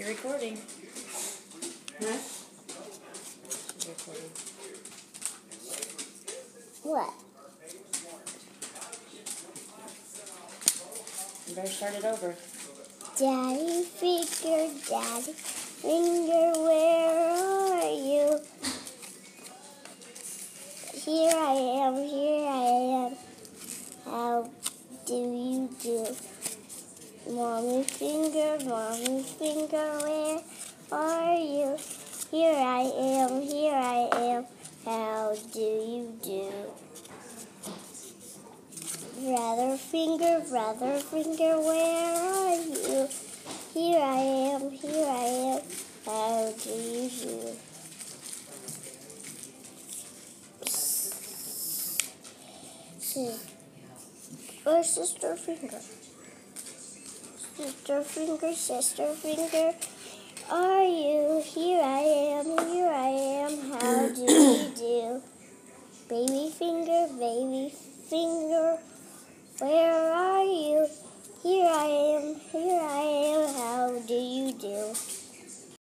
You're recording. Huh? She's recording. What? You better start it over. Daddy finger, where are you? Here I am. How do you do? Mommy finger, where are you? Here I am. How do you do? Brother finger, where are you? Here I am. How do you do? Or sister finger, sister finger, are you? Here I am. How do you do? Baby finger, where are you?